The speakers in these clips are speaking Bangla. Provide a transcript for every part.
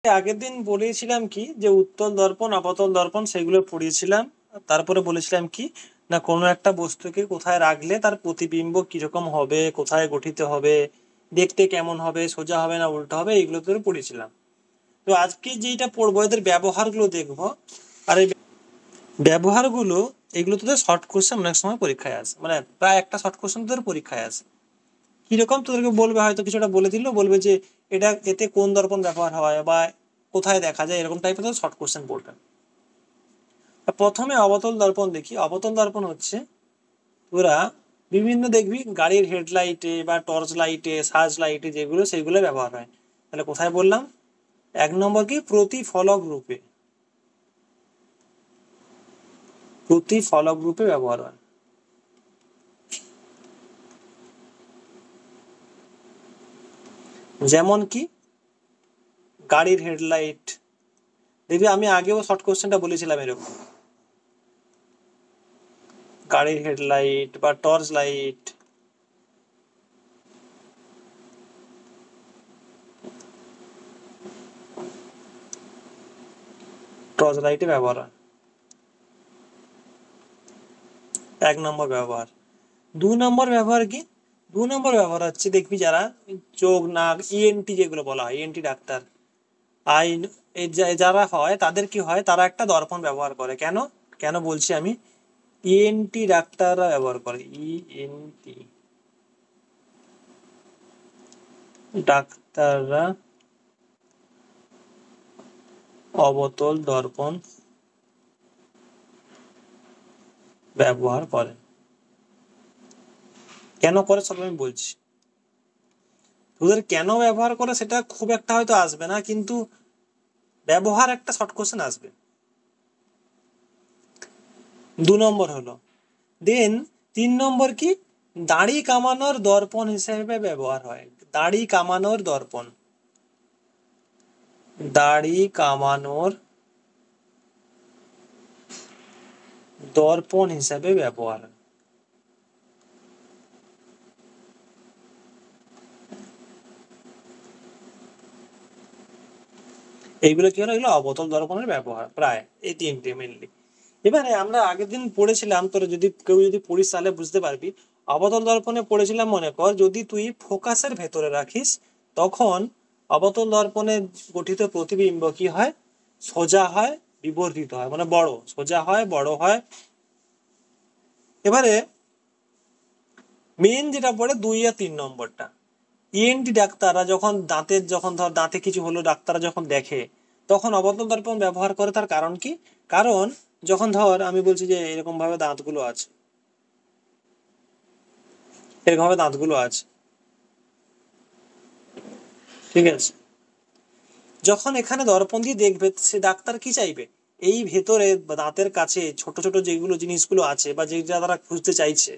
আগের দিন বলেছিলাম কি যে উত্তল দর্পণ অবতল দর্পণ সেগুলো পড়িয়েছিলাম। তারপরে বলেছিলাম কি না কোনো একটা বস্তুকে কোথায় রাখলে তার প্রতিবিম্ব কিরকম হবে, কোথায় গঠিত হবে, দেখতে কেমন হবে, সোজা হবে না উল্টো হবে, এইগুলো তো পড়েছিলাম। তো আজকে যেটা পড়বো এদের ব্যবহারগুলো দেখবো। আর এই ব্যবহারগুলো এগুলো তোদের শর্ট কোশ্চেন অনেক সময় পরীক্ষায় আসে, মানে প্রায় একটা শর্ট কোশ্চেন তোদের পরীক্ষায় আসে। কিরকম তোদেরকে বলবে, হয়তো কিছুটা বলে দিল, বলবে যে এটা এতে কোন দর্পণ ব্যবহার হয় বা কোথায় দেখা যায়, এরকম টাইপের শর্ট কোশ্চেন পড়বে। প্রথমে অবতল দর্পণ দেখি। অবতল দর্পণ হচ্ছে তোরা বিভিন্ন দেখবি গাড়ির হেডলাইটে বা টর্চ লাইটে সার্চ লাইটে যেগুলো সেগুলো ব্যবহার হয়। তাহলে কোথায় বললাম? 1 নম্বর কি প্রতিফলক রূপে, প্রতিফলক রূপে ব্যবহার হয়। যেমন কি গাড়ির হেডলাইট, দেখবি আমি আগেও শর্ট কোশ্চেনটা বলেছিলাম এরকম, গাড়ির হেডলাইট বা টর্চ লাইট, টর্চ লাইটে ব্যবহার হয়। 1 নম্বর ব্যবহার। 2 নম্বর ব্যবহার কি? 2 নম্বর ব্যবহার হচ্ছে দেখবি যারা চোখ নাক ইএনটি যেগুলো বলা হয়, ইএনটি ডাক্তার, আইন, যারা হয় তাদের কি হয়, তারা একটা দর্পণ ব্যবহার করে। কেন কেন বলছি আমি, ইএনটি ডাক্তাররা ব্যবহার করে, ইএনটি ডাক্তাররা অবতল দর্পণ ব্যবহার করে। কেন করে সব আমি বলছি। তোদের কেন ব্যবহার করে সেটা খুব একটা হয়তো আসবে না, কিন্তু ব্যবহার একটা শর্ট কোশ্চেন আসবে। 2 নম্বর হলো। দেন 3 নম্বর কি, দাড়ি কামানোর দর্পণ হিসেবে ব্যবহার হয়। দাড়ি কামানোর দর্পণ, দাড়ি কামানোর দর্পণ হিসেবে ব্যবহার হয়। এইগুলো কি হলো, এগুলো অবতল দর্পণের ব্যবহার, প্রায় এই 3টে মেনলি। এবারে আমরা আগের দিন পড়েছিলাম, তোর যদি কেউ যদি পড়িস তাহলে বুঝতে পারবি। অবতল দর্পণে পড়েছিলাম, মনে কর যদি তুই ফোকাসের ভেতরে রাখিস তখন অবতল দর্পণে গঠিত প্রতিবিম্ব কি হয়, সোজা হয়, বিবর্ধিত হয়, মানে বড়, সোজা হয়, বড় হয়। এবারে মেন যেটা পড়ে 2 আর 3 নম্বরটা, ইএনটি ডাক্তাররা যখন দাঁতের, যখন ধর দাঁতে কিছু হলো ডাক্তাররা যখন দেখে তখন অবতল দর্পণ ব্যবহার করে। তার কারণ কি? কারণ যখন ধর আমি বলছি যে এরকম ভাবে দাঁতগুলো আছে, এরকম ভাবে দাঁতগুলো আছে, ঠিক আছে, যখন এখানে দর্পণ দিয়ে দেখবে সে ডাক্তার কি চাইবে, এই ভেতরে বা দাঁতের কাছে ছোট ছোট যেগুলো জিনিসগুলো আছে বা যেটা তারা খুঁজতে চাইছে,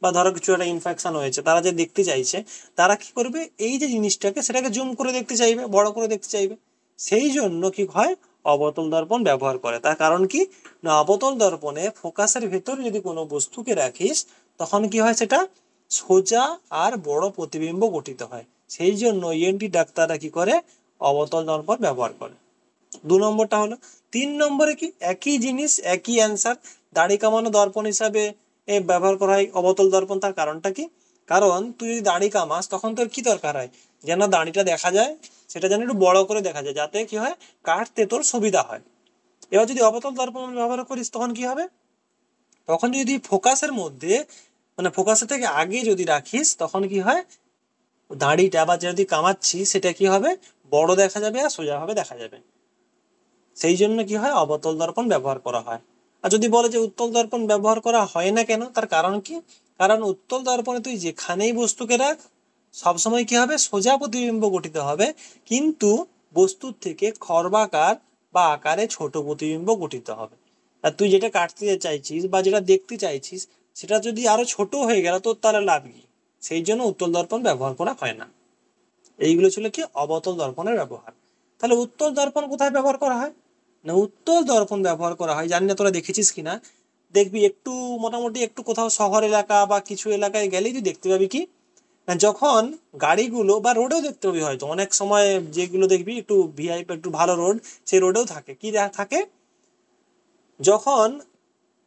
বা ধরো কিছু একটা ইনফেকশন হয়েছে তারা যে দেখতে চাইছে, তারা কি করবে, এই যে জিনিসটাকে সেটাকে জুম করে দেখতে চাইবে, বড় করে দেখতে চাইবে। সেই জন্য কি হয়, অবতল দর্পণ ব্যবহার করে। তার কারণ কি না, অবতল দর্পণে ফোকাসের ভেতর যদি কোনো বস্তুকে রাখিস তখন কি হয়, সেটা সোজা আর বড় প্রতিবিম্ব গঠিত হয়। সেই জন্য ইএনটি ডাক্তাররা কি করে, অবতল দর্পণ ব্যবহার করে। 2 নম্বরটা হলো। 3 নম্বরে কি একই জিনিস, একই অ্যান্সার, দাড়ি কামানো দর্পণ হিসাবে ব্যবহার করা হয় অবতল দর্পণ। তার কারণটা কি? কারণ তুই যদি দাড়ি কামাস তখন তোর কি দরকার হয়, যেন দাড়িটা দেখা যায়, সেটা যেন একটু বড় করে দেখা যায়, যাতে কি হয়, কাটতে তোর সুবিধা হয়। এবার যদি অবতল দর্পণ ব্যবহার করিস তখন কি হবে, তখন যদি ফোকাসের মধ্যে, মানে ফোকাসের থেকে আগে যদি রাখিস তখন কি হয়, দাড়িটা বা যদি কামাচ্ছি সেটা কি হবে, বড় দেখা যাবে আর সোজাভাবে দেখা যাবে। সেই জন্য কি হয়, অবতল দর্পণ ব্যবহার করা হয়। আর যদি বলে যে উত্তল দর্পণ ব্যবহার করা হয় না কেন, তার কারণ কি? কারণ উত্তল দর্পণে তুই যেখানেই বস্তুকে রাখ সবসময় কি হবে, সোজা প্রতিবিম্ব গঠিত হবে, কিন্তু বস্তুর থেকে খর্বাকার বা আকারে ছোট প্রতিবিম্ব গঠিত হবে। আর তুই যেটা কাটতে চাইছিস বা যেটা দেখতে চাইছিস সেটা যদি আরো ছোট হয়ে গেল তোর তাহলে লাভ কি? সেই জন্য উত্তল দর্পণ ব্যবহার করা হয় না। এইগুলো ছিল কি অবতল দর্পণের ব্যবহার। তাহলে উত্তল দর্পণ কোথায় ব্যবহার করা হয়? না, উত্তল দর্পণ ব্যবহার করা হয়, জানি না তোরা দেখেছিস কিনা, দেখবি একটু মোটামুটি একটু কোথাও শহর এলাকা বা কিছু এলাকায় গেলেই তুই দেখতে পাবি কি, যখন গাড়িগুলো বা রোডেও দেখতে পাবি, হয়তো অনেক সময় যেগুলো দেখবি একটু ভিআইপি একটু ভালো রোড, সেই রোডেও থাকে কি থাকে, যখন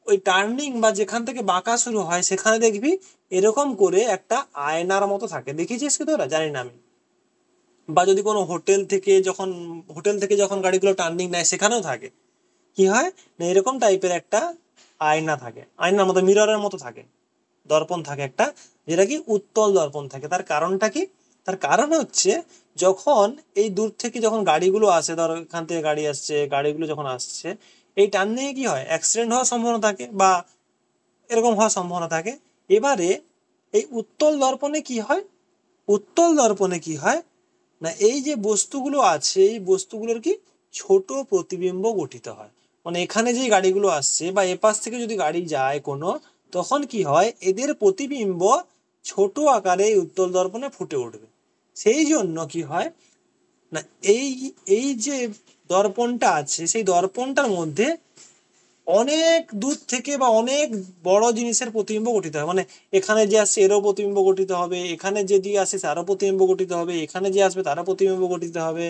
ওই টার্নিং বা যেখান থেকে বাঁকা শুরু হয় সেখানে দেখবি এরকম করে একটা আয়নার মতো থাকে, দেখেছিস কি তোরা, জানি না আমি। বা যদি কোনো হোটেল থেকে যখন গাড়িগুলো টার্নিং নেয় সেখানেও থাকে, কি হয় না এরকম টাইপের একটা আয়না থাকে, আয়নার মতো মিররের মতো থাকে, দর্পণ থাকে একটা, যেটা কি উত্তল দর্পণ থাকে। তার কারণটা কি? তার কারণ হচ্ছে যখন এই দূর থেকে যখন গাড়িগুলো আসে, ধর এখান থেকে গাড়ি আসছে, গাড়িগুলো যখন আসছে এই টার্নিং এ কি হয়, অ্যাক্সিডেন্ট হওয়ার সম্ভাবনা থাকে বা এরকম হওয়ার সম্ভাবনা থাকে। এবারে এই উত্তল দর্পণে কি হয়, উত্তল দর্পণে কি হয় না এই যে বস্তুগুলো আছে এই বস্তুগুলোর কি ছোট প্রতিবিম্ব গঠিত হয়। মানে এখানে যে গাড়িগুলো আসছে বা এপাশ থেকে যদি গাড়ি যায় কোনো, তখন কি হয় এদের প্রতিবিম্ব ছোট আকারে এই উত্তল দর্পণে ফুটে উঠবে। সেই জন্য কি হয় না এই এই যে দর্পণটা আছে সেই দর্পণটার মধ্যে অনেক দূর থেকে বা অনেক বড় জিনিসের প্রতিবিম্ব গঠিত হয়। মানে এখানে যে আসছে এরও প্রতিবিম্ব গঠিত হবে, এখানে যে দিয়ে আসে তারও প্রতিবিম্ব গঠিত হবে, এখানে যে আসবে তারও প্রতিবিম্ব গঠিত হবে,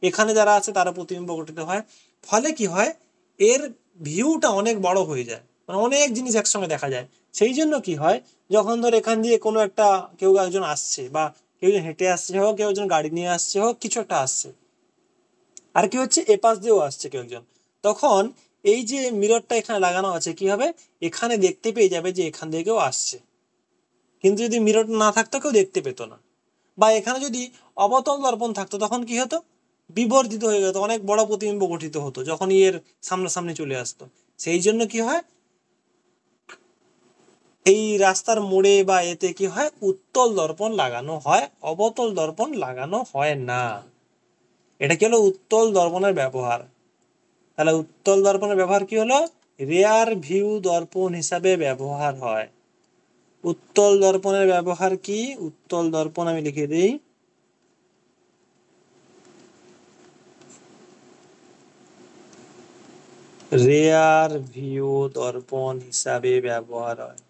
এখানে যারা আছে তারও প্রতিবিম্ব গঠিত হয়। ফলে কি হয় এর ভিউটা অনেক বড় হয়ে যায়, মানে অনেক জিনিস একসঙ্গে দেখা যায়। সেই জন্য কি হয় যখন ধর এখান দিয়ে কোনো একটা কেউ একজন আসছে বা কেউ একজন হেঁটে আসছে হোক, কেউ একজন গাড়ি নিয়ে আসছে হোক, কিছু একটা আসছে, আর কি হচ্ছে এপাশ দিয়েও আসছে কেউ একজন, তখন এই যে মিররটা এখানে লাগানো আছে কি হবে, এখানে দেখতে পেয়ে যাবে যে এখান দিয়ে কেউ আসছে। কিন্তু যদি মিরর না থাকতো কেউ দেখতে পেতো না। বা এখানে যদি অবতল দর্পণ থাকতো তখন কি হতো, বিবর্ধিত হয়ে যেত, অনেক বড় প্রতিবিম্ব গঠিত হতো যখন এর সামনাসামনি চলে আসতো। সেই জন্য কি হয় এই রাস্তার মোড়ে বা এতে কি হয় উত্তল দর্পণ লাগানো হয়, অবতল দর্পণ লাগানো হয় না। এটা কি হলো উত্তল দর্পণের ব্যবহার। তাহলে উত্তল দর্পণের ব্যবহার কি হলো, রেয়ার ভিউ দর্পণ হিসাবে ব্যবহার হয়। উত্তল দর্পণের ব্যবহার কি, উত্তল দর্পণ আমি লিখে দিই, রেয়ার ভিউ দর্পণ হিসাবে ব্যবহার হয়।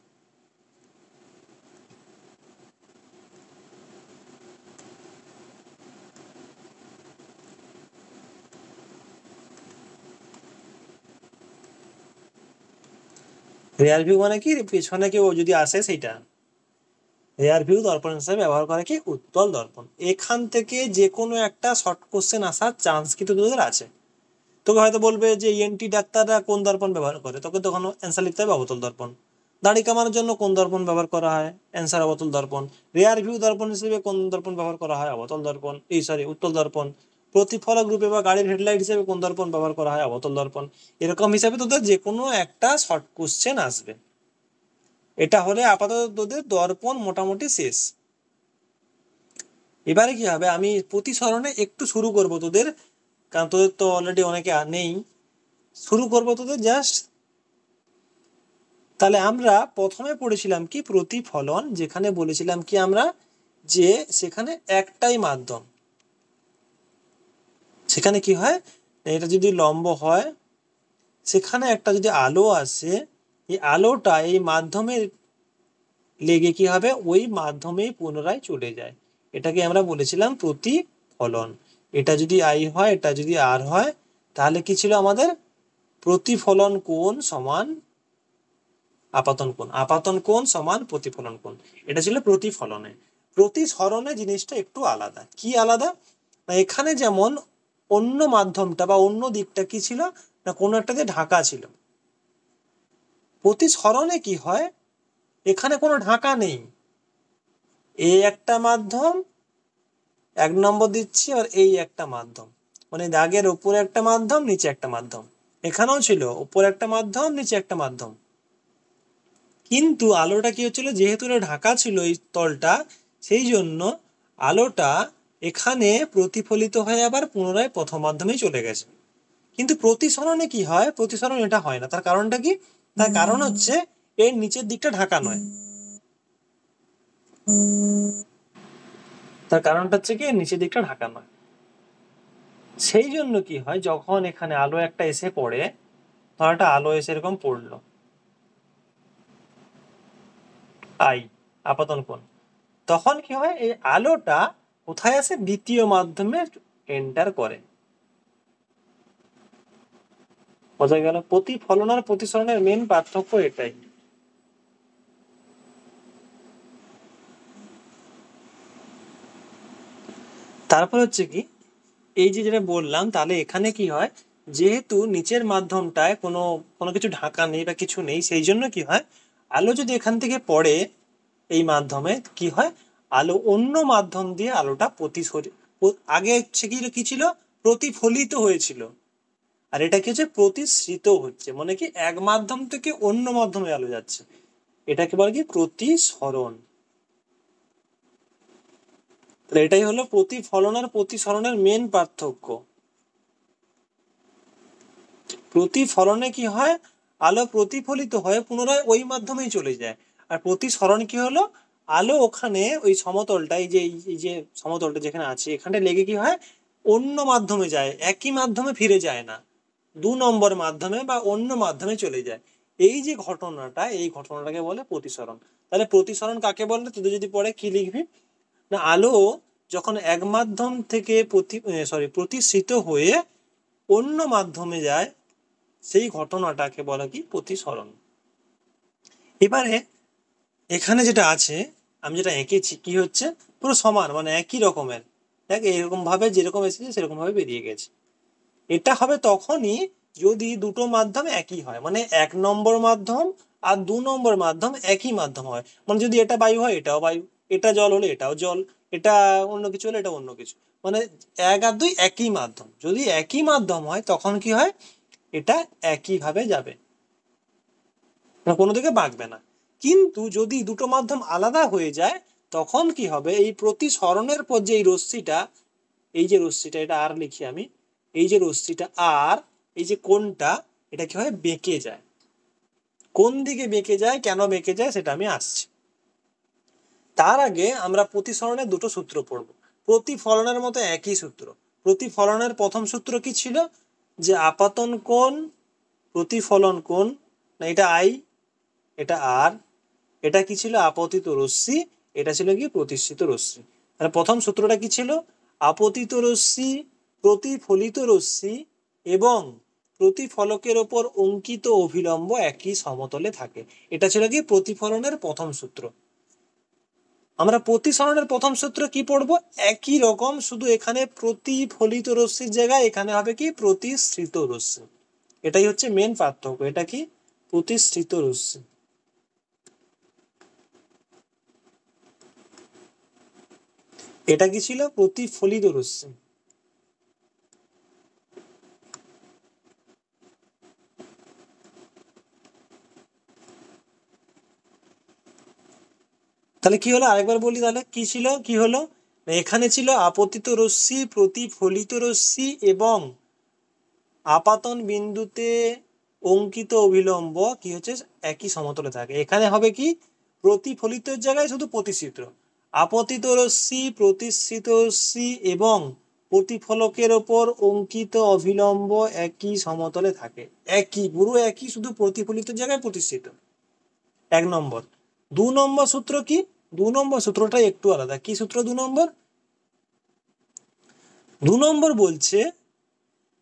রেয়ার ভিউ মানে কি, পেছনে কেউ যদি আসে সেইটা রেয়ার ভিউ দর্পণ হিসাবে ব্যবহার করে কি উত্তল দর্পণ। এখান থেকে যে কোনো একটা শর্ট কোশ্চেন আসার চান্স কিন্তু তোদের আছে। তোকে হয়তো বলবে যে ইএনটি ডাক্তাররা কোন দর্পণ ব্যবহার করে, তোকে তখন অ্যান্সার লিখতে হবে অবতল দর্পণ। দাড়ি কামানোর জন্য কোন দর্পণ ব্যবহার করা হয়, অ্যান্সার অবতল দর্পণ। রেয়ার ভিউ দর্পণ হিসেবে কোন দর্পণ ব্যবহার করা হয়, অবতল দর্পণ, এই সরি উত্তল দর্পণ। প্রতিফলক রূপে বা গাড়ির হেডলাইট হিসেবে কোন দর্পণ ব্যবহার করা হয়, অবতল দর্পণ। এরকম হিসাবে তোদের যে কোনো একটা শর্ট কোশ্চেন আসবে। এটা হলে আপাতত তোদের দর্পণ মোটামুটি শেষ। এবারে কি হবে, আমি প্রতিসরণে একটু শুরু করব তোদের, কারণ তোদের তো অলরেডি অনেকে নেই, শুরু করবো তোদের জাস্ট। তাহলে আমরা প্রথমে পড়েছিলাম কি প্রতিফলন, যেখানে বলেছিলাম কি আমরা যে সেখানে একটাই মাধ্যম, সেখানে কি হয় এটা যদি লম্ব হয় সেখানে একটা যদি আলো আসে, এই আলোটা এই মাধ্যমে লেগে কি হবে ওই মাধ্যমেই পুনরায় চলে যায়, এটাকে আমরা বলেছিলাম প্রতিফলন। এটা যদি আই হয় এটা যদি আর হয় তাহলে কি ছিল আমাদের প্রতিফলন কোণ সমান আপাতন কোণ, আপাতন কোণ সমান প্রতিফলন কোণ। এটা ছিল প্রতিফলনে। প্রতিসরণে জিনিসটা একটু আলাদা। কি আলাদা না এখানে যেমন অন্য মাধ্যমটা বা অন্য দিকটা কি ছিল না কোনো একটাতে ঢাকা ছিল, প্রতিসরণে কি হয় এখানে কোনো ঢাকা নেই, এই একটা মাধ্যম এক নম্বর দিচ্ছি আর এই একটা মাধ্যম, মানে দাগের উপরে একটা মাধ্যম নিচে একটা মাধ্যম, এখানেও ছিল উপরে একটা মাধ্যম নিচে একটা মাধ্যম। কিন্তু আলোটা কি হচ্ছিল যেহেতু এটা ঢাকা ছিল এই তলটা, সেই জন্য আলোটা এখানে প্রতিফলিত হয়ে আবার পুনরায় প্রথম মাধ্যমেই চলে গেছে। কিন্তু প্রতিসরণে কি হয়, প্রতিসরণ এটা হয় না। তার কারণটা কি, তার কারণ হচ্ছে এর নিচের দিকটা ঢাকা নয়। তার কারণটা হচ্ছে কি এর নিচের দিকটা ঢাকা নয়। সেই জন্য কি হয় যখন এখানে আলো একটা এসে পড়ে, ধর একটা আলো এসে এরকম পড়লো আই, আপাতন কোণ, তখন কি হয়, এই আলোটা কোথায় আসে, দ্বিতীয় মাধ্যমে এন্টার করে। বোঝা গেল? প্রতিফলন আর প্রতিসরণের মেন পার্থক্য এটাই। তারপর হচ্ছে কি, এই যে যেটা বললাম, তাহলে এখানে কি হয়, যেহেতু নিচের মাধ্যমটায় কোনো কোনো কিছু ঢাকা নেই বা কিছু নেই, সেই জন্য কি হয়, আলো যদি এখান থেকে পড়ে এই মাধ্যমে, কি হয়, আলো অন্য মাধ্যম দিয়ে আলোটা আগে কি ছিল, প্রতিফলিত হয়েছিল, আর এটা কি হচ্ছে, প্রতিসৃত হচ্ছে, মানে কি এক মাধ্যম থেকে অন্য মাধ্যমে আলো যাচ্ছে, এটাকে বলে কি প্রতিসরণ। তাহলে এটাই হলো প্রতিফলন আর প্রতিসরণের মেন পার্থক্য। প্রতিফলনে কি হয়, আলো প্রতিফলিত হয়ে পুনরায় ওই মাধ্যমেই চলে যায়। আর প্রতিসরণ কি হলো, আলো ওখানে ওই সমতলটা, এই যে সমতলটা যেখানে আছে এখানে লেগে কি হয়, অন্য মাধ্যমে যায়, একই মাধ্যমে ফিরে যায় না, 2 নম্বর মাধ্যমে বা অন্য মাধ্যমে চলে যায়। এই যে ঘটনাটা, এই ঘটনাটাকে বলে প্রতিসরণ। তাহলে প্রতিসরণ কাকে বলে, তুই যদি পড়ে কি লিখবি না, আলো যখন এক মাধ্যম থেকে প্রতিসৃত হয়ে অন্য মাধ্যমে যায়, সেই ঘটনাটাকে বলে কি প্রতিসরণ। এবারে এখানে যেটা আছে, আমি যেটা এঁকেছি কি হচ্ছে, পুরো সমান, মানে একই রকমের, দেখ এরকম ভাবে যেরকম এসেছে সেরকম ভাবে বেরিয়ে গেছে। এটা হবে তখনই যদি দুটো মাধ্যম একই হয়, মানে 1 নম্বর মাধ্যম আর 2 নম্বর মাধ্যম একই মাধ্যম হয়, মানে যদি এটা বায়ু হয় এটাও বায়ু, এটা জল হলে এটাও জল, এটা অন্য কিছু হলে এটা অন্য কিছু, মানে 1 আর 2 একই মাধ্যম। যদি একই মাধ্যম হয় তখন কি হয়, এটা একইভাবে যাবে, কোনো দিকে বাঁকবে না। কিন্তু যদি দুটো মাধ্যম আলাদা হয়ে যায় তখন কি হবে, এই প্রতিসরণের পর যে এই রশ্মিটা, এই যে রশ্মিটা, এটা আর লিখি আমি, এই যে রশ্মিটা আর এই যে কোণটা, এটা কি হয়, বেঁকে যায়। কোন দিকে বেঁকে যায়, কেন বেঁকে যায়, সেটা আমি আসছি। তার আগে আমরা প্রতিসরণের দুটো সূত্র পড়ব। প্রতিফলনের মতো একই সূত্র। প্রতিফলনের প্রথম সূত্র কি ছিল, যে আপাতন কোণ, প্রতিফলন কোণ, না এটা আই, এটা আর, এটা কি ছিল, আপতিত রশ্মি, এটা ছিল কি প্রতিসৃত রশ্মি। তাহলে প্রথম সূত্রটা কি ছিল, আপতিত রশ্মি, প্রতিফলিত রশ্মি এবং প্রতিফলকের ওপর অঙ্কিত অভিলম্ব একই সমতলে থাকে। এটা ছিল কি প্রতিফলনের প্রথম সূত্র। আমরা প্রতিসরণের প্রথম সূত্র কি পড়বো, একই রকম, শুধু এখানে প্রতিফলিত রশ্মির জায়গায় এখানে হবে কি প্রতিসৃত রশ্মি। এটাই হচ্ছে মেন পার্থক্য। এটা কি প্রতিসৃত রশ্মি। এটা কি ছিল, প্রতিফলিত রশ্মি। তাহলে কি হলো, আরেকবার বলি, তাহলে কি ছিল, কি হলো, এখানে ছিল আপতিত রশ্মি, প্রতিফলিত রশ্মি এবং আপাতন বিন্দুতে অঙ্কিত অভিলম্ব কি হচ্ছে, একই সমতলে থাকে। এখানে হবে কি, প্রতিফলিত জায়গায় শুধু প্রতিসৃত, আপতিত রশ্মি, প্রতিসৃত রশ্মি এবং প্রতিফলকের ওপর অঙ্কিত অভিলম্ব একই সমতলে থাকে। একই, পুরো একই, শুধু প্রতিফলিত জায়গায় প্রতিসৃত। 1 নম্বর। 2 নম্বর সূত্র কি, 2 নম্বর সূত্রটা একটু আলাদা। কি সূত্র 2 নম্বর, 2 নম্বর বলছে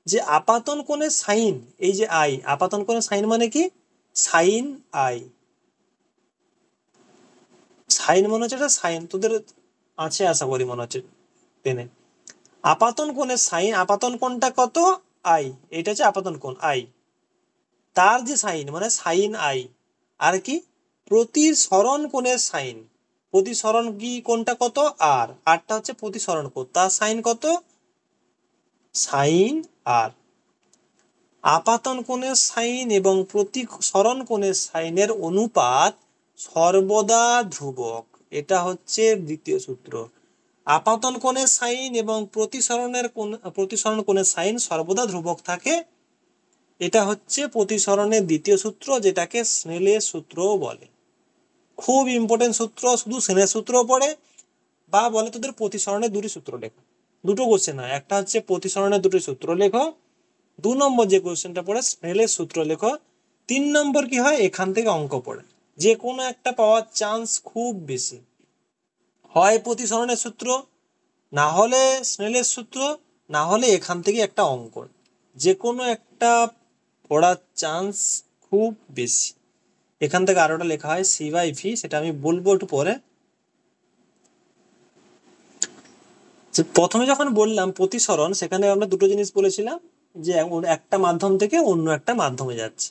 যে আপাতন কোণের সাইন, এই যে আই, আপাতন কোণের সাইন মানে কি, সাইন আই, সাইন মনে হচ্ছে এটা সাইন, তোদের আছে আশা করি মনে হচ্ছে টেনে। আপাতন কোণের সাইন, আপাতন কোণটা কত, আই, এটা হচ্ছে আপাতন কোণ আই, তার যে সাইন মানে সাইন আই। আর কি, প্রতিসরণ কোণের সাইন, প্রতিসরণ কি কোণটা কত, আর আরটা হচ্ছে প্রতিসরণ কোণ, তার সাইন কত, সাইন আর। আপাতন কোণের সাইন এবং প্রতিসরণ কোণের সাইনের অনুপাত সর্বদা ধ্রুবক। এটা হচ্ছে দ্বিতীয় সূত্র। আপাতন কোণের সাইন এবং প্রতিসরণ কোণের সাইন সর্বদা ধ্রুবক থাকে। এটা হচ্ছে প্রতিসরণের দ্বিতীয় সূত্র, যেটাকে স্নেলের সূত্রও বলে। খুব ইম্পর্টেন্ট সূত্র, শুধু স্নেলের সূত্র পড়ে বা বলে তোদের প্রতিসরণের দুটি সূত্র লেখো। দুটো কোশ্চেন হয়, একটা হচ্ছে প্রতিসরণের দুটি সূত্র লেখো, 2 নম্বর যে কোশ্চেনটা পড়ে স্নেলের সূত্র লেখো, 3 নম্বর কি হয়, এখান থেকে অঙ্ক পড়ে। যে কোনো একটা পাওয়ার চান্স খুব বেশি হয় প্রতিসরণের সূত্র, না হলে স্নেলের সূত্র, না হলে এখান থেকে একটা অঙ্ক, যে কোনো একটা পড়ার চান্স খুব বেশি। এখান থেকে আরোটা লেখা হয় C/V, সেটা আমি বলবো একটু পরে। প্রথমে যখন বললাম প্রতিসরণ, সেখানে আমরা দুটো জিনিস বলেছিলাম, যে একটা মাধ্যম থেকে অন্য একটা মাধ্যমে যাচ্ছে।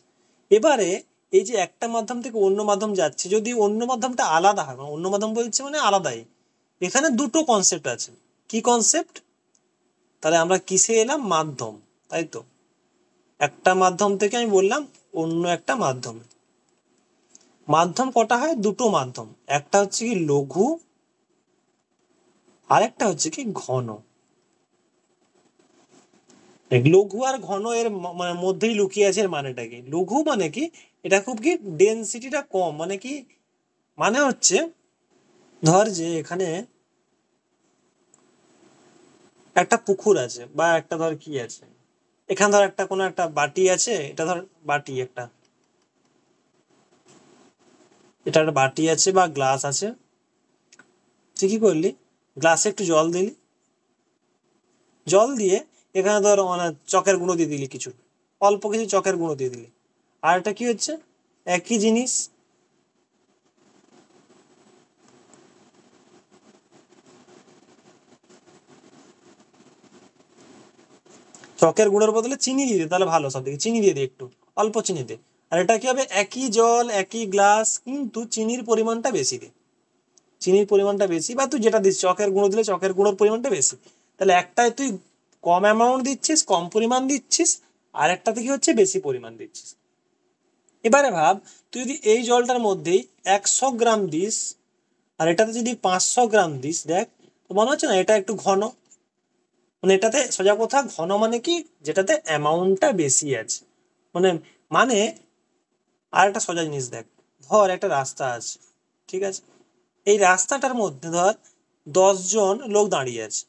এবারে এই যে একটা মাধ্যম থেকে অন্য মাধ্যম যাচ্ছে, যদি অন্য মাধ্যমটা আলাদা হয়, অন্য মাধ্যম বলছে মানে আলাদাই, এখানে দুটো কনসেপ্ট আছে। কি কনসেপ্ট? তাহলে আমরা কিসে এলাম? মাধ্যম, তাই তো। একটা মাধ্যম থেকে আমি বললাম অন্য একটা মাধ্যমে। মাধ্যম কটা হয়? দুটো মাধ্যম, একটা হচ্ছে কি লঘু, আর একটা হচ্ছে কি ঘন। লঘু আর ঘন এর মানে মধ্যেই লুকিয়ে আছে। এর মানেটা কি? লঘু মানে কি, এটা খুব কি ডেনসিটিটা কম, মানে কি, মানে হচ্ছে ধর যে এখানে একটা পুকুর আছে, বা একটা ধর কি আছে, এখানে ধর একটা কোনো একটা বাটি আছে, এটা ধর বাটি একটা, এটা একটা বাটি আছে বা গ্লাস আছে। তুই কি করলি? গ্লাসে একটু জল দিলি, জল দিয়ে এখানে ধর মানে চকের গুঁড়ো দিয়ে দিলি কিছু, অল্প কিছু চকের গুঁড়ো দিয়ে দিলি। আর এটা কি হচ্ছে? একই জিনিস। চকের গুঁড়োর বদলে চিনি দিয়ে দে, তাহলে ভালো। সব দিকে চিনি দিয়ে দে, একটু অল্প চিনি দে। আর এটা কি হবে? একই জল, একই গ্লাস, কিন্তু চিনির পরিমাণটা বেশি দে। চিনির পরিমাণটা বেশি, বা তুই যেটা দিস, চকের গুঁড়ো দিলে চকের গুঁড়োর পরিমাণটা বেশি। তাহলে একটায় তুই কম অ্যামাউন্ট দিচ্ছিস, কম পরিমাণ দিচ্ছিস, আর একটাতে কি হচ্ছে? বেশি পরিমাণ দিচ্ছিস। এবারে ভাব, তুই যদি এই জলটার মধ্যেই 100 গ্রাম দিস, আর এটাতে যদি 500 গ্রাম দিস, দেখ তো মনে হচ্ছে না এটা একটু ঘন? মানে এটাতে সোজা কথা, ঘন মানে কি, যেটাতে অ্যামাউন্টটা বেশি আছে। মানে মানে আর একটা সোজা জিনিস দেখ, ধর একটা রাস্তা আছে, ঠিক আছে, এই রাস্তাটার মধ্যে ধর 10 জন লোক দাঁড়িয়ে আছে।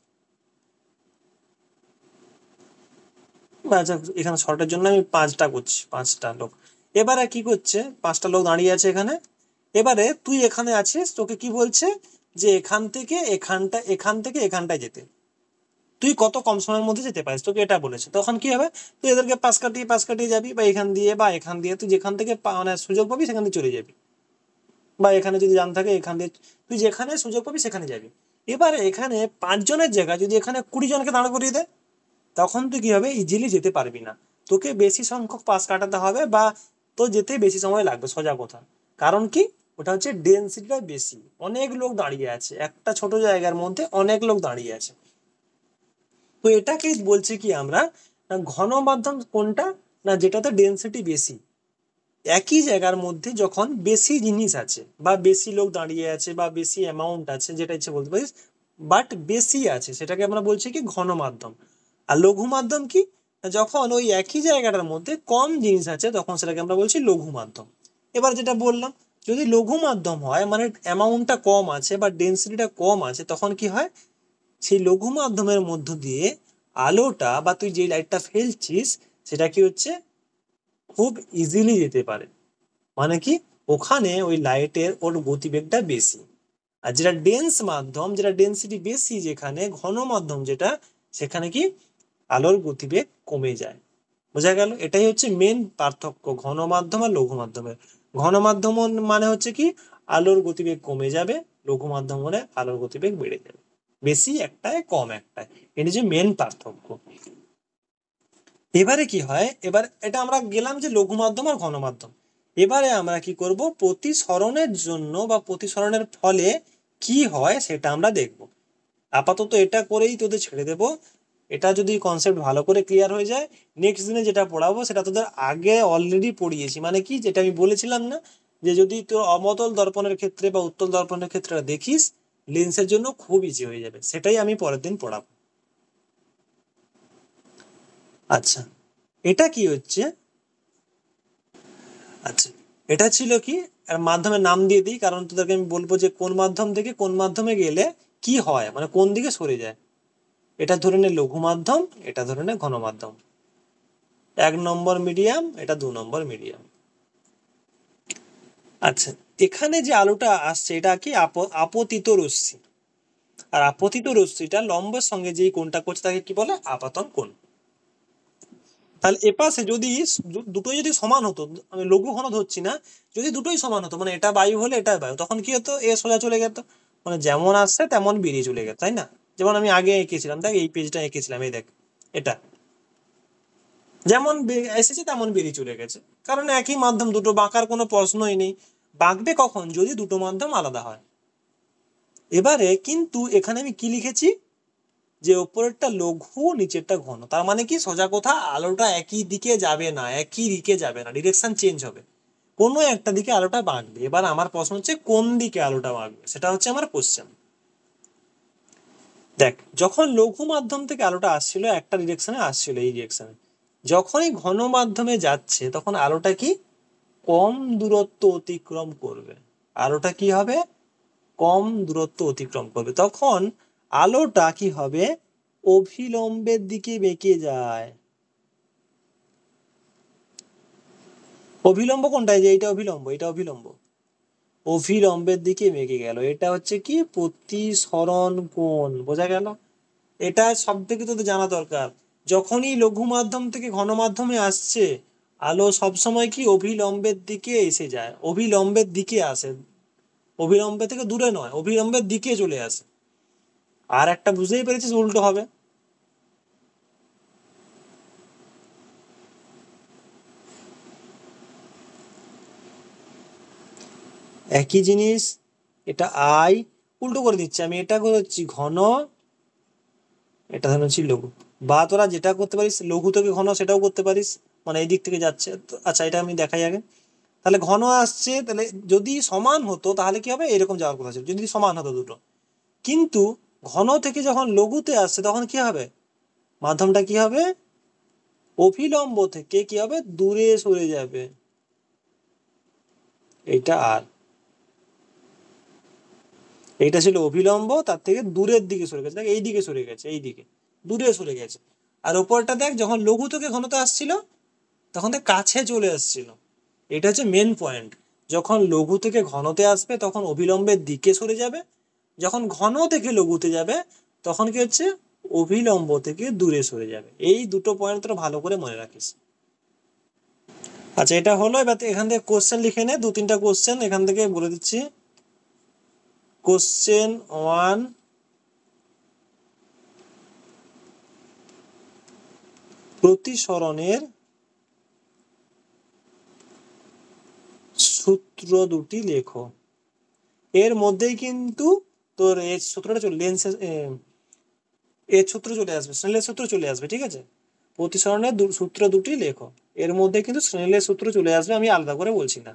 আচ্ছা, এখানে শর্টের জন্য আমি 5টা করছি, 5টা লোক। এবারে কি করছে? 5টা লোক দাঁড়িয়ে আছে এখানে। এবারে তুই এখানে আছিস, তোকে কি বলছে? যে এখান থেকে এখানটা, এখান থেকে এখানটায় যেতে তুই কত কম সময়ের মধ্যে যেতে পারিস, তোকে এটা বলেছে। তখন কি হবে? তুই এদেরকে পাশ কাটিয়ে পাশ কাটিয়ে যাবি, বা এখান দিয়ে বা এখান দিয়ে, তুই যেখান থেকে মানে সুযোগ পাবি সেখান দিয়ে চলে যাবি। বা এখানে যদি জাম থাকে এখান দিয়ে, তুই যেখানে সুযোগ পাবি সেখানে যাবি। এবারে এখানে 5 জনের জায়গায় যদি এখানে 20 জনকে দাঁড় করিয়ে দেয়, তখন তুই কি হবে? ইজিলি যেতে পারবি না। তোকে বেশি সংখ্যক পাস কাটাতে হবে, বা তোর যেতে বেশি সময় লাগবে, সোজা কথা। কারণ কি? ওটা হচ্ছে ডেন্সিটিটা বেশি, অনেক লোক দাঁড়িয়ে আছে, একটা ছোট জায়গার মধ্যে অনেক লোক দাঁড়িয়ে আছে। তো এটাকে বলছি কি আমরা, না ঘন মাধ্যম কোনটা? না যেটাতে ডেন্সিটি বেশি। একই জায়গার মধ্যে যখন বেশি জিনিস আছে, বা বেশি লোক দাঁড়িয়ে আছে, বা বেশি অ্যামাউন্ট আছে, যেটা ইচ্ছে বলতে পারিস, বাট বেশি আছে, সেটাকে আমরা বলছি কি ঘন মাধ্যম। আর লঘু মাধ্যম কি? যখন ওই একই জায়গাটার মধ্যে কম জিনিস আছে, তখন সেটাকে আমরা বলছি লঘু মাধ্যম। এবার যেটা বললাম, যদি লঘু মাধ্যম হয় মানে অ্যামাউন্টটা কম আছে বা ডেন্সিটিটা কম আছে, তখন কি হয়? সেই লঘু মাধ্যমের মধ্য দিয়ে আলোটা, বা তুই যে লাইটটা ফেলছিস, সেটা কি হচ্ছে? খুব ইজিলি যেতে পারে। মানে কি? ওখানে ওই লাইটের ওর গতিবেগটা বেশি। আর যেটা ডেন্স মাধ্যম, যেটা ডেন্সিটি বেশি, যেখানে ঘন মাধ্যম যেটা, সেখানে কি আলোর গতিবেগ কমে যায়। বোঝা গেল? এটাই হচ্ছে মেন পার্থক্য ঘন মাধ্যম আর লঘু মাধ্যমের। ঘন মাধ্যম মানে হচ্ছে কি, আলোর গতিবেগ কমে যাবে। লঘু মাধ্যম হলে আলোর গতিবেগ বেড়ে যাবে, বেশি একটায় কম একটায়। এটা যে মেন পার্থক্য। এবারে কি হয়? এবার এটা আমরা গেলাম যে লঘু মাধ্যম আর ঘন মাধ্যম। এবারে আমরা কি করব? প্রতিসরণের জন্য বা প্রতিসরণের ফলে কি হয় সেটা আমরা দেখব। আপাতত এটা করেই তোদের ছেড়ে দেব। এটা যদি কনসেপ্ট ভালো করে ক্লিয়ার হয়ে যায়, নেক্সট দিনে যেটা পড়াবো সেটা তোদের আগে অলরেডি পড়িয়েছি। মানে কি, যেটা আমি বলেছিলাম না, যে যদি তোর অবতল দর্পণের ক্ষেত্রে বা উত্তল দর্পণের ক্ষেত্রে দেখিস, লেন্সের জন্য খুব ইজি হয়ে যাবে। সেটাই আমি পরের দিন পড়াবো। আচ্ছা, এটা কি হচ্ছে? আচ্ছা, এটা ছিল কি, আর মাধ্যমের নাম দিয়ে দিই, কারণ তোদেরকে আমি বলবো যে কোন মাধ্যম থেকে কোন মাধ্যমে গেলে কি হয়, মানে কোন দিকে সরে যায়। এটা ধরে নে লঘু মাধ্যম, এটা ধরে নে ঘন মাধ্যম। 1 নম্বর মিডিয়াম, এটা 2 নম্বর মিডিয়াম। আচ্ছা, এখানে যে আলোটা আসছে এটা কি আপতিত রশ্মি। আর আপতিত রশ্মিটা লম্বের সঙ্গে যেই কোণটা করছে তাকে কি বলে? আপাতন কোণ। তাহলে এপাশে যদি দুটোই যদি সমান হতো, আমি লঘু ঘন ধরছি না, যদি দুটোই সমান হতো, মানে এটা বায়ু হলে এটা বায়ু, তখন কি হতো? এ সোজা চলে যেত, মানে যেমন আসছে তেমন বেরিয়ে চলে গেত, তাই না? যেমন আমি আগে এঁকেছিলাম, দেখ এই পেজটা এঁকেছিলাম, এই দেখ এটা যেমন এসেছে তেমন বেরিয়ে চলে গেছে, কারণ একই মাধ্যম, দুটো বাঁকার কোনো প্রশ্নই নেই। বাঁকবে কখন? যদি দুটো মাধ্যম আলাদা হয়। এবারে কিন্তু এখানে আমি কি লিখেছি, যে ওপরেরটা লঘু নিচেরটা ঘন, তার মানে কি সোজা কথা, আলোটা একই দিকে যাবে না, একই দিকে যাবে না, ডিরেকশন চেঞ্জ হবে, কোনো একটা দিকে আলোটা বাঁকবে। এবার আমার প্রশ্ন হচ্ছে কোন দিকে আলোটা বাঁকবে, সেটা হচ্ছে আমার কোশ্চেন। দেখ, যখন লঘু মাধ্যম থেকে আলোটা আসছিল একটা ডিরেকশনে আসছিল, এই ডিরেকশনে, যখনই ঘন মাধ্যমে যাচ্ছে তখন আলোটা কি কম দূরত্ব অতিক্রম করবে। আলোটা কি হবে? কম দূরত্ব অতিক্রম করবে, তখন আলোটা কি হবে? অভিলম্বের দিকে বেঁকে যায়। অভিলম্ব কোনটা? যে এটা অভিলম্ব, এটা অভিলম্ব, অভিলম্বের দিকে বেঁকে গেল, এটা হচ্ছে কি প্রতিসরণ কোণ। বোঝা গেল? এটা সব থেকে তোদের জানা দরকার। যখনই লঘু মাধ্যম থেকে ঘন মাধ্যমে আসছে, আলো সবসময় কি অভিলম্বের দিকে এসে যায়, অভিলম্বের দিকে আসে, অভিলম্বের থেকে দূরে নয়, অভিলম্বের দিকে চলে আসে। আর একটা বুঝতেই পেরেছিস, উল্টো হবে। একই জিনিস, এটা আই, উল্টো করে দিচ্ছি আমি, এটা করছি ঘন, এটা ধরে হচ্ছে লঘু। বা তোরা যেটা করতে পারিস, লঘু থেকে ঘন সেটাও করতে পারিস, মানে এই দিক থেকে যাচ্ছে আচ্ছা এটা আমি দেখাই আগে। তাহলে ঘন আসছে, তাহলে যদি সমান হতো তাহলে কি হবে? এরকম যাওয়ার কথা ছিল, যদি সমান হতো দুটো। কিন্তু ঘন থেকে যখন লঘুতে আসছে তখন কি হবে? মাধ্যমটা কি হবে? অভিলম্ব থেকে কি হবে? দূরে সরে যাবে। এইটা আর এইটা ছিল অভিলম্ব, তার থেকে দূরের দিকে সরে গেছে, দেখ এই দিকে সরে গেছে, এই দিকে দূরে সরে গেছে। আর ওপরটা দেখ, যখন লঘু থেকে ঘনতে আসছিল তখন দেখ কাছে চলে আসছিল। এটা হচ্ছে মেন পয়েন্ট। যখন লঘু থেকে ঘনতে আসবে তখন অভিলম্বের দিকে সরে যাবে, যখন ঘন থেকে লঘুতে যাবে তখন কি হচ্ছে? অভিলম্ব থেকে দূরে সরে যাবে। এই দুটো পয়েন্ট তোরা ভালো করে মনে রাখিস। আচ্ছা এটা হলো, এবার এখান থেকে কোশ্চেন লিখে নে, দু তিনটা কোশ্চেন এখান থেকে বলে দিচ্ছি। কোশ্চেন ওয়ান, প্রতিসরণের সূত্র দুটি লেখো। এর মধ্যেই কিন্তু তোর এই সূত্রটা চলে, লেন্সের এর সূত্র চলে আসবে, স্নেলের সূত্র চলে আসবে, ঠিক আছে? প্রতিসরণের সূত্র দুটি লেখো, এর মধ্যে কিন্তু স্নেলের সূত্র চলে আসবে, আমি আলাদা করে বলছি না।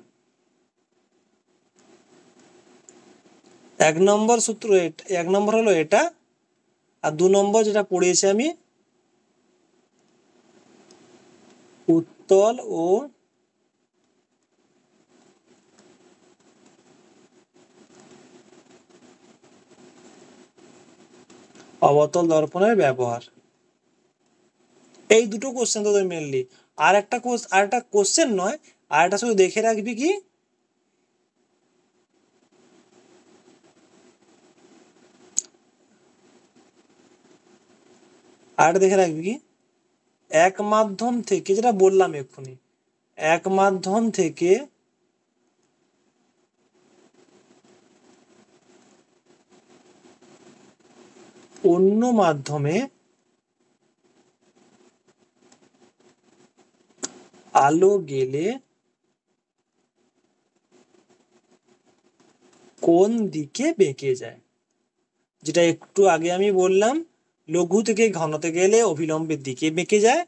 এক নম্বর সূত্র, এক নম্বর হলো এটা, আর দু নম্বর যেটা পড়িয়েছি আমি, উত্তল ও অবতল দর্পণের ব্যবহার। এই দুটো কোশ্চেন তোদের মেনলি। আর একটা কোশ্চেন নয়, আর একটা শুধু দেখে রাখবি কি, আর একটা দেখে রাখবি কি, এক মাধ্যম থেকে, যেটা বললাম এক্ষুনি, এক মাধ্যম থেকে অন্য মাধ্যমে আলো গেলে কোন দিকে বেঁকে যায়। যেটা একটু আগে আমি বললাম, লঘু থেকে ঘনতে গেলে অভিলম্বের দিকে বেঁকে যায়,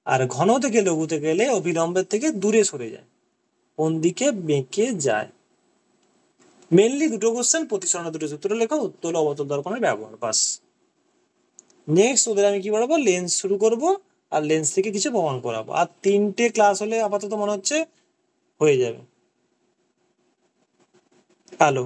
আর ঘন থেকে লঘুতে গেলে অভিলম্বের থেকে দূরে সরে যায়। কোন দিকে বেঁকে যায়? মেনলি দুটো কোশ্চেন, প্রতিসরণের দুটো সূত্র লেখো, উত্তল অবতল দর্পণের ব্যবহার, বাস। নেক্সট ওদের আমি কি পড়াবো? লেন্স শুরু করব, আর লেন্স থেকে কিছু প্রমাণ করাবো, আর তিনটে ক্লাস হলে আপাতত মনে হচ্ছে হয়ে যাবে। হ্যালো।